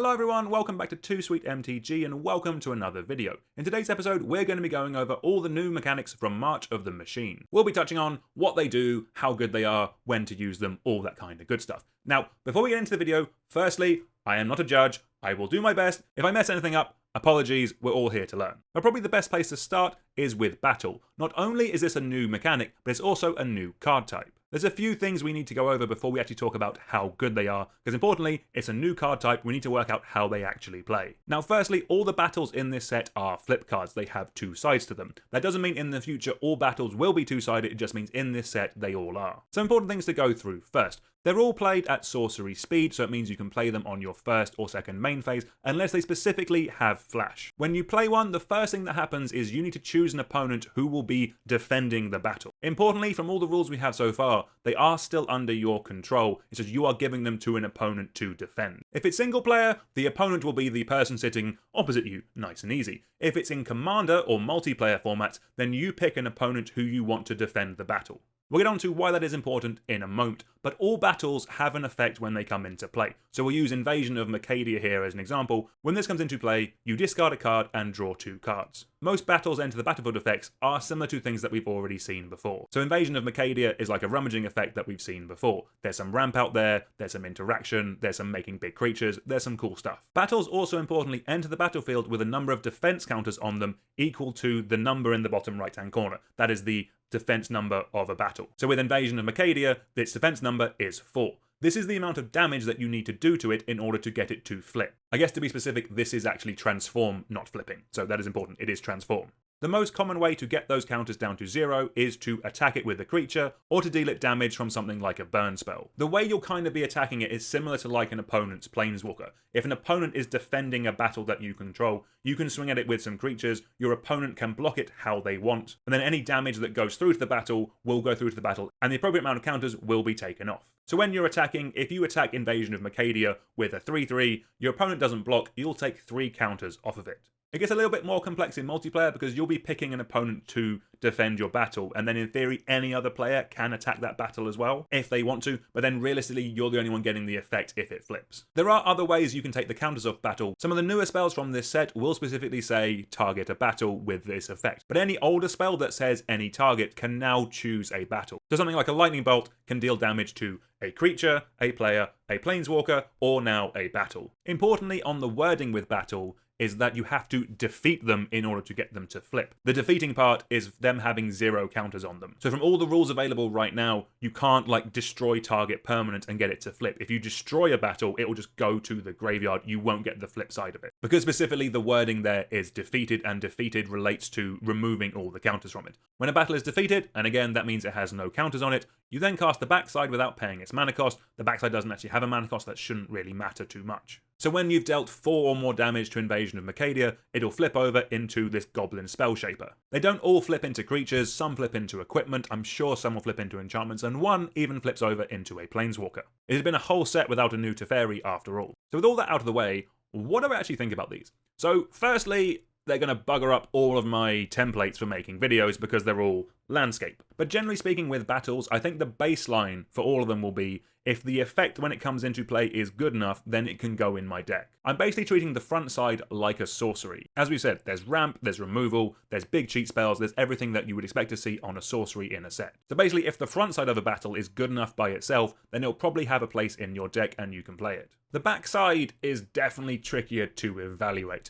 Hello everyone, welcome back to Too Sweet MTG and welcome to another video. In today's episode, we're going to be going over all the new mechanics from March of the Machine. We'll be touching on what they do, how good they are, when to use them, all that kind of good stuff. Now, before we get into the video, firstly, I am not a judge. I will do my best. If I mess anything up, apologies, we're all here to learn. But probably the best place to start is with Battle. Not only is this a new mechanic, but it's also a new card type. There's a few things we need to go over before we actually talk about how good they are, because importantly, it's a new card type, we need to work out how they actually play. Now firstly, all the battles in this set are flip cards, they have two sides to them. That doesn't mean in the future all battles will be two-sided, it just means in this set they all are. Some important things to go through first. They're all played at sorcery speed, so it means you can play them on your first or second main phase, unless they specifically have flash. When you play one, the first thing that happens is you need to choose an opponent who will be defending the battle. Importantly, from all the rules we have so far, they are still under your control, it's just you are giving them to an opponent to defend. If it's single player, the opponent will be the person sitting opposite you, nice and easy. If it's in commander or multiplayer formats, then you pick an opponent who you want to defend the battle. We'll get on to why that is important in a moment, but all battles have an effect when they come into play. So we'll use Invasion of Mercadia here as an example. When this comes into play, you discard a card and draw 2 cards. Most battles enter the battlefield effects are similar to things that we've already seen before. So Invasion of Mercadia is like a rummaging effect that we've seen before. There's some ramp out there, there's some interaction, there's some making big creatures, there's some cool stuff. Battles also importantly enter the battlefield with a number of defense counters on them equal to the number in the bottom right hand corner. That is the defense number of a battle. So with Invasion of Mercadia, its defense number is 4. This is the amount of damage that you need to do to it in order to get it to flip. I guess to be specific, this is actually transform, not flipping. So that is important, it is transform. The most common way to get those counters down to 0 is to attack it with a creature, or to deal it damage from something like a burn spell. The way you'll kind of be attacking it is similar to like an opponent's planeswalker. If an opponent is defending a battle that you control, you can swing at it with some creatures, your opponent can block it how they want, and then any damage that goes through to the battle will go through to the battle, and the appropriate amount of counters will be taken off. So when you're attacking, if you attack Invasion of Mercadia with a 3/3, your opponent doesn't block, you'll take 3 counters off of it. It gets a little bit more complex in multiplayer because you'll be picking an opponent to defend your battle, and then in theory any other player can attack that battle as well if they want to, but then realistically you're the only one getting the effect if it flips. There are other ways you can take the counters off battle. Some of the newer spells from this set will specifically say target a battle with this effect, but any older spell that says any target can now choose a battle. So something like a lightning bolt can deal damage to a creature, a player, a planeswalker, or now a battle. Importantly on the wording with battle is that you have to defeat them in order to get them to flip. The defeating part is them having 0 counters on them. So from all the rules available right now, you can't like destroy target permanent and get it to flip. If you destroy a battle, it will just go to the graveyard, you won't get the flip side of it. Because specifically the wording there is defeated, and defeated relates to removing all the counters from it. When a battle is defeated, and again that means it has no counters on it, you then cast the backside without paying its mana cost. The backside doesn't actually have a mana cost, that shouldn't really matter too much. So when you've dealt 4 or more damage to Invasion of Mercadia, it'll flip over into this Goblin Spell Shaper. They don't all flip into creatures, some flip into equipment, I'm sure some will flip into enchantments, and one even flips over into a Planeswalker. It has been a whole set without a new Teferi after all. So with all that out of the way, what do I actually think about these? So firstly, they're going to bugger up all of my templates for making videos because they're all landscape. But generally speaking with battles, I think the baseline for all of them will be if the effect when it comes into play is good enough, then it can go in my deck. I'm basically treating the front side like a sorcery. As we said, there's ramp, there's removal, there's big cheat spells, there's everything that you would expect to see on a sorcery in a set. So basically if the front side of a battle is good enough by itself, then it'll probably have a place in your deck and you can play it. The back side is definitely trickier to evaluate.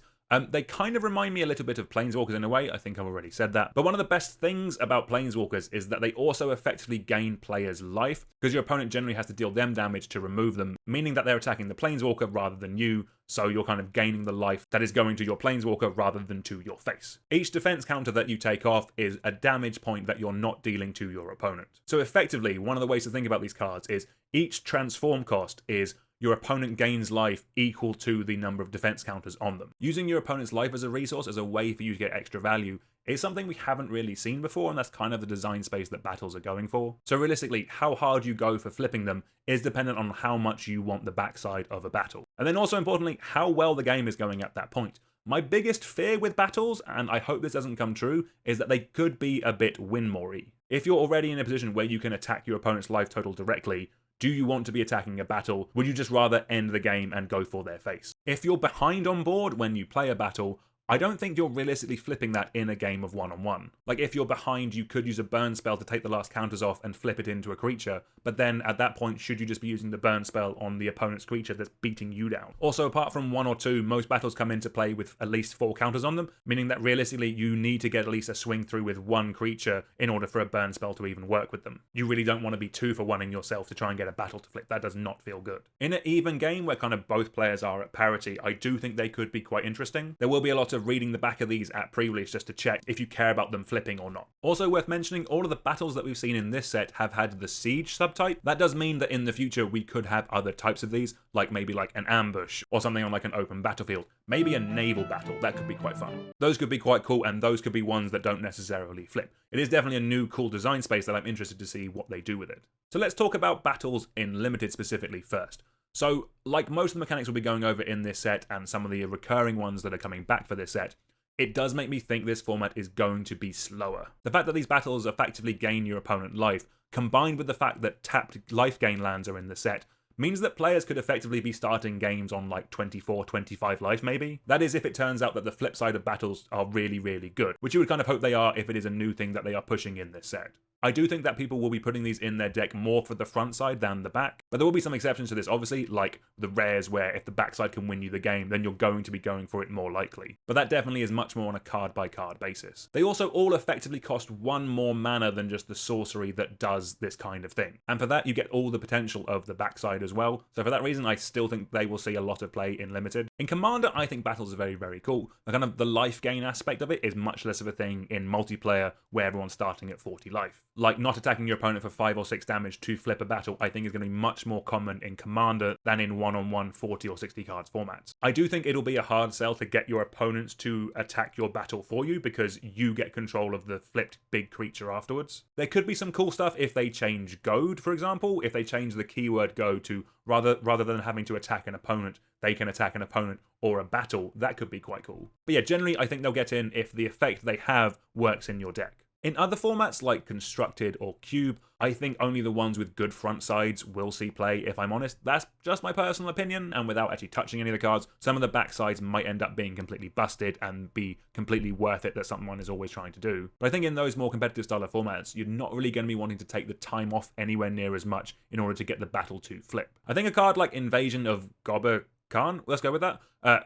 They kind of remind me a little bit of Planeswalkers in a way, I think I've already said that. But one of the best things about Planeswalkers is that they also effectively gain players' life, because your opponent generally has to deal them damage to remove them, meaning that they're attacking the Planeswalker rather than you, so you're kind of gaining the life that is going to your Planeswalker rather than to your face. Each defense counter that you take off is a damage point that you're not dealing to your opponent. So effectively, one of the ways to think about these cards is each transform cost is your opponent gains life equal to the number of defense counters on them. Using your opponent's life as a resource, as a way for you to get extra value, is something we haven't really seen before, and that's kind of the design space that battles are going for. So realistically, how hard you go for flipping them is dependent on how much you want the backside of a battle. And then also importantly, how well the game is going at that point. My biggest fear with battles, and I hope this doesn't come true, is that they could be a bit win-more-y. If you're already in a position where you can attack your opponent's life total directly, Do you want to be attacking a battle? Would you just rather end the game and go for their face? If you're behind on board when you play a battle, I don't think you're realistically flipping that in a game of one-on-one. Like, if you're behind, you could use a burn spell to take the last counters off and flip it into a creature, but then at that point, should you just be using the burn spell on the opponent's creature that's beating you down? Also, apart from 1 or 2, most battles come into play with at least 4 counters on them, meaning that realistically, you need to get at least a swing through with 1 creature in order for a burn spell to even work with them. You really don't want to be 2 for 1-ing yourself to try and get a battle to flip. That does not feel good. In an even game where kind of both players are at parity, I do think they could be quite interesting. There will be a lot of reading the back of these at pre-release just to check if you care about them flipping or not. Also worth mentioning, all of the battles that we've seen in this set have had the siege subtype. That does mean that in the future we could have other types of these, like maybe like an ambush or something on like an open battlefield. Maybe a naval battle. That could be quite fun. Those could be quite cool, and those could be ones that don't necessarily flip. It is definitely a new cool design space that I'm interested to see what they do with it. So let's talk about battles in Limited specifically first. So, like most of the mechanics we'll be going over in this set and some of the recurring ones that are coming back for this set, it does make me think this format is going to be slower. The fact that these battles effectively gain your opponent life, combined with the fact that tapped life gain lands are in the set, means that players could effectively be starting games on like 24, 25 life maybe. That is if it turns out that the flip side of battles are really, really good, which you would kind of hope they are if it is a new thing that they are pushing in this set. I do think that people will be putting these in their deck more for the front side than the back, but there will be some exceptions to this, obviously, like the rares where if the backside can win you the game, then you're going to be going for it more likely. But that definitely is much more on a card-by-card basis. They also all effectively cost 1 more mana than just the sorcery that does this kind of thing. And for that, you get all the potential of the backside as well. So for that reason, I still think they will see a lot of play in Limited. In Commander, I think battles are very, very cool. The kind of the life gain aspect of it is much less of a thing in multiplayer where everyone's starting at 40 life. Like, not attacking your opponent for 5 or 6 damage to flip a battle, I think is going to be much more common in Commander than in one-on-one 40 or 60 cards formats. I do think it'll be a hard sell to get your opponents to attack your battle for you because you get control of the flipped big creature afterwards. There could be some cool stuff if they change goad, for example, if they change the keyword go to rather than having to attack an opponent, they can attack an opponent or a battle. That could be quite cool. But yeah, generally I think they'll get in if the effect they have works in your deck. In other formats like Constructed or Cube, I think only the ones with good front sides will see play, if I'm honest. That's just my personal opinion, and without actually touching any of the cards, some of the back sides might end up being completely busted and be completely worth it that someone is always trying to do. But I think in those more competitive style of formats, you're not really going to be wanting to take the time off anywhere near as much in order to get the battle to flip. I think a card like Invasion of Gobber Khan, let's go with that,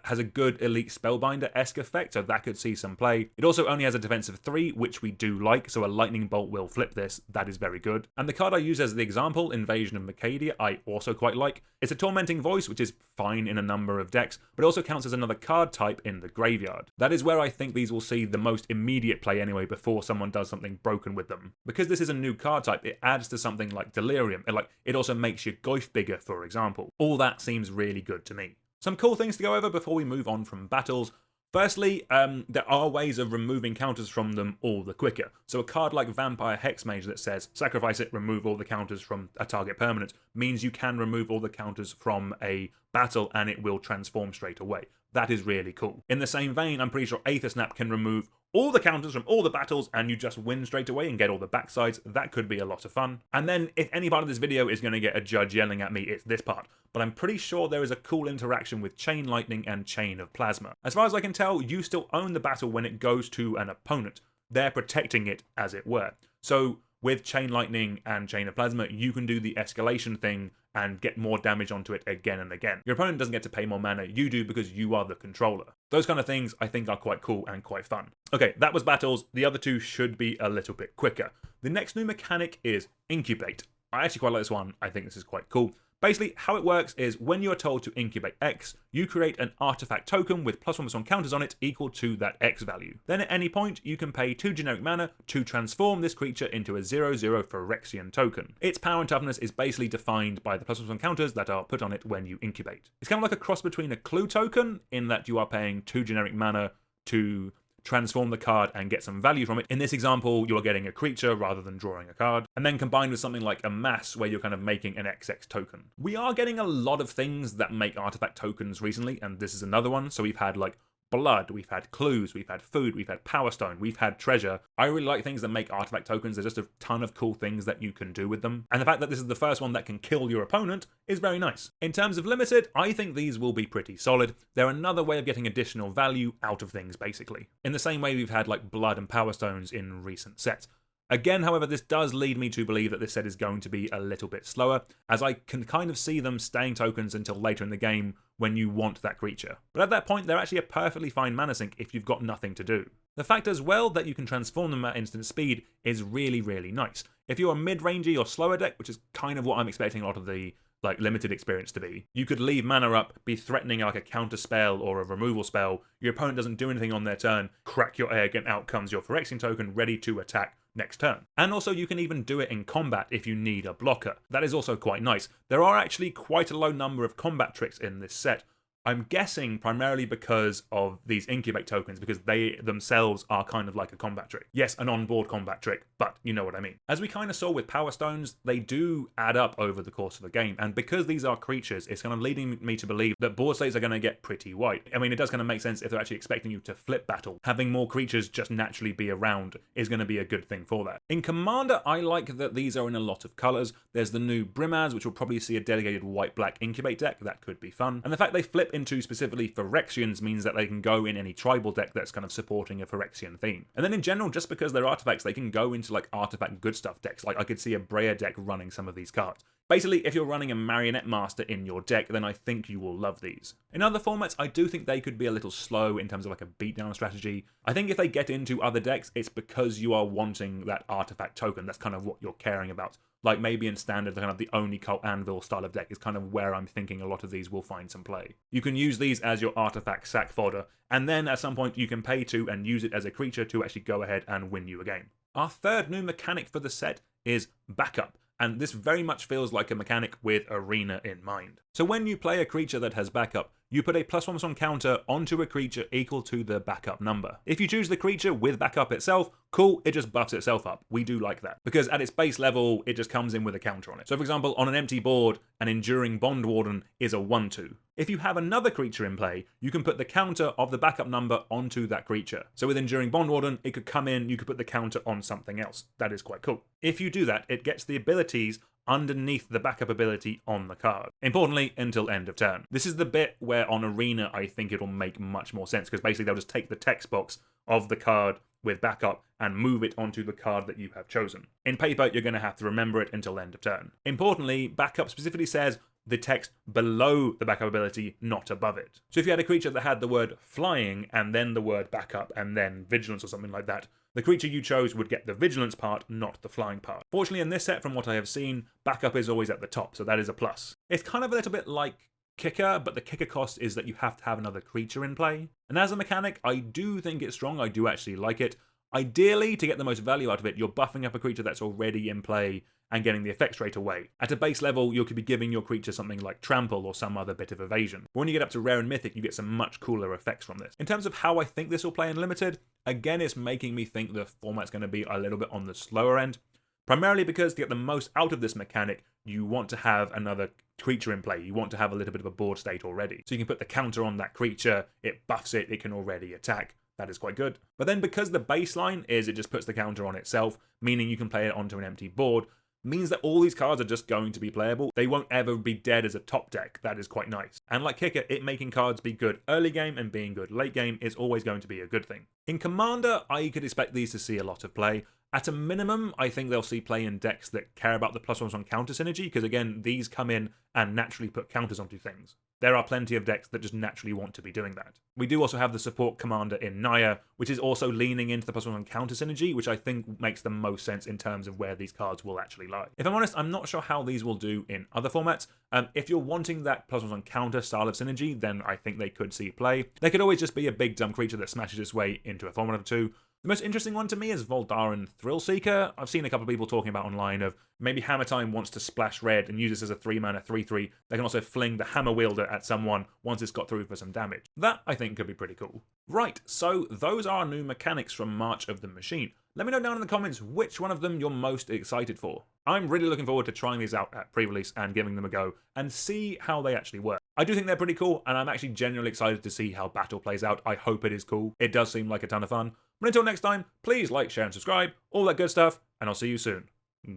has a good Elite Spellbinder-esque effect, so that could see some play. It also only has a defense of 3, which we do like, so a Lightning Bolt will flip this. That is very good. And the card I use as the example, Invasion of Mercadia, I also quite like. It's a Tormenting Voice, which is fine in a number of decks, but it also counts as another card type in the graveyard. That is where I think these will see the most immediate play anyway before someone does something broken with them. Because this is a new card type, it adds to something like Delirium. It also makes your Goyf bigger, for example. All that seems really good to me. Some cool things to go over before we move on from battles. Firstly, there are ways of removing counters from them all the quicker. So a card like Vampire Hexmage that says, sacrifice it, remove all the counters from a target permanent, means you can remove all the counters from a battle and it will transform straight away. That is really cool. In the same vein, I'm pretty sure Aether Snap can remove all the counters from all the battles and you just win straight away and get all the backsides. That could be a lot of fun. And then if any part of this video is going to get a judge yelling at me, it's this part. But I'm pretty sure there is a cool interaction with Chain Lightning and Chain of Plasma. As far as I can tell, you still own the battle when it goes to an opponent. They're protecting it, as it were. So with Chain Lightning and Chain of Plasma, you can do the escalation thing and get more damage onto it again and again. Your opponent doesn't get to pay more mana, you do because you are the controller. Those kind of things I think are quite cool and quite fun. Okay, that was battles. The other two should be a little bit quicker. The next new mechanic is Incubate. I actually quite like this one. I think this is quite cool. Basically, how it works is when you are told to incubate X, you create an artifact token with +1/+1 counters on it equal to that X value. Then at any point, you can pay 2 generic mana to transform this creature into a 0/0 Phyrexian token. Its power and toughness is basically defined by the +1/+1 counters that are put on it when you incubate. It's kind of like a cross between a clue token in that you are paying 2 generic mana to transform the card and get some value from it. In this example, you're getting a creature rather than drawing a card, and then combined with something like a mass where you're kind of making an XX token. We are getting a lot of things that make artifact tokens recently, and this is another one. So we've had like blood, we've had clues, we've had food, we've had power stone, we've had treasure. I really like things that make artifact tokens. There's just a ton of cool things that you can do with them. And the fact that this is the first one that can kill your opponent is very nice. In terms of limited, I think these will be pretty solid. They're another way of getting additional value out of things, basically. In the same way we've had like blood and power stones in recent sets. Again, however, this does lead me to believe that this set is going to be a little bit slower, as I can kind of see them staying tokens until later in the game when you want that creature. But at that point, they're actually a perfectly fine mana sink if you've got nothing to do. The fact as well that you can transform them at instant speed is really, really nice. If you're a mid-rangey or slower deck, which is kind of what I'm expecting a lot of the limited experience to be, you could leave mana up, be threatening like a counter spell or a removal spell, your opponent doesn't do anything on their turn, crack your egg, and out comes your Phyrexian token ready to attack next turn. And also you can even do it in combat if you need a blocker. That is also quite nice. There are actually quite a low number of combat tricks in this set. I'm guessing primarily because of these incubate tokens, because they themselves are kind of like a combat trick. Yes, an on-board combat trick, but you know what I mean. As we kind of saw with Power Stones, they do add up over the course of the game, and because these are creatures, it's kind of leading me to believe that board states are going to get pretty wide. I mean, it does kind of make sense if they're actually expecting you to flip battle. Having more creatures just naturally be around is going to be a good thing for that. In Commander, I like that these are in a lot of colours. There's the new Brimaz, which will probably see a dedicated white-black incubate deck. That could be fun. And the fact they flip into specifically Phyrexians means that they can go in any tribal deck that's kind of supporting a Phyrexian theme. And then in general, just because they're artifacts, they can go into like artifact good stuff decks. Like I could see a Breya deck running some of these cards. Basically, if you're running a Marionette Master in your deck, then I think you will love these. In other formats, I do think they could be a little slow in terms of like a beatdown strategy. I think if they get into other decks, it's because you are wanting that artifact token. That's kind of what you're caring about. Like maybe in Standard, kind of the Oni Cult Anvil style of deck is kind of where I'm thinking a lot of these will find some play. You can use these as your artifact sack fodder, and then at some point you can pay to and use it as a creature to actually go ahead and win you a game. Our third new mechanic for the set is backup. And this very much feels like a mechanic with Arena in mind. So when you play a creature that has backup, you put a +1/+1 counter onto a creature equal to the backup number. If you choose the creature with backup itself, cool, it just buffs itself up. We do like that. Because at its base level, it just comes in with a counter on it. So for example, on an empty board, an Enduring Bond Warden is a 1/2. If you have another creature in play, you can put the counter of the backup number onto that creature. So with Enduring Bond Warden, it could come in, you could put the counter on something else. That is quite cool. If you do that, it gets the abilities underneath the backup ability on the card. Importantly, until end of turn. This is the bit where on Arena I think it'll make much more sense, because basically they'll just take the text box of the card with backup and move it onto the card that you have chosen. In paper, you're going to have to remember it until end of turn. Importantly, backup specifically says the text below the backup ability, not above it. So if you had a creature that had the word flying and then the word backup and then vigilance or something like that, the creature you chose would get the vigilance part, not the flying part. Fortunately, in this set, from what I have seen, backup is always at the top, so that is a plus. It's kind of a little bit like Kicker, but the kicker cost is that you have to have another creature in play. And as a mechanic, I do think it's strong. I do actually like it. Ideally, to get the most value out of it, you're buffing up a creature that's already in play and getting the effect straight away. At a base level, you could be giving your creature something like Trample or some other bit of evasion. But when you get up to Rare and Mythic, you get some much cooler effects from this. In terms of how I think this will play in Limited, again, it's making me think the format's going to be a little bit on the slower end. Primarily because to get the most out of this mechanic, you want to have another creature in play. You want to have a little bit of a board state already. So you can put the counter on that creature, it buffs it, it can already attack. That is quite good. But then because the baseline is it just puts the counter on itself, meaning you can play it onto an empty board, means that all these cards are just going to be playable. They won't ever be dead as a top deck. That is quite nice. And like Kicker, it making cards be good early game and being good late game is always going to be a good thing. In Commander, I could expect these to see a lot of play. At a minimum, I think they'll see play in decks that care about the +1/+1 counter synergy, because again, these come in and naturally put counters onto things. There are plenty of decks that just naturally want to be doing that. We do also have the support commander in Naya, which is also leaning into the +1/+1 counter synergy, which I think makes the most sense in terms of where these cards will actually lie. If I'm honest, I'm not sure how these will do in other formats. If you're wanting that +1/+1 counter style of synergy, then I think they could see play. They could always just be a big dumb creature that smashes its way into a format or two. The most interesting one to me is Voldaren Thrillseeker. I've seen a couple of people talking about online of maybe Hammer Time wants to splash red and use this as a 3-mana 3/3. They can also fling the Hammer Wielder at someone once it's got through for some damage. That, I think, could be pretty cool. Right, so those are new mechanics from March of the Machine. Let me know down in the comments which one of them you're most excited for. I'm really looking forward to trying these out at pre-release and giving them a go and see how they actually work. I do think they're pretty cool, and I'm actually genuinely excited to see how battle plays out. I hope it is cool. It does seem like a ton of fun. But until next time, please like, share, and subscribe, all that good stuff, and I'll see you soon.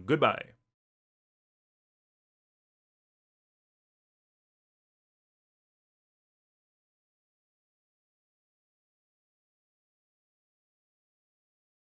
Goodbye.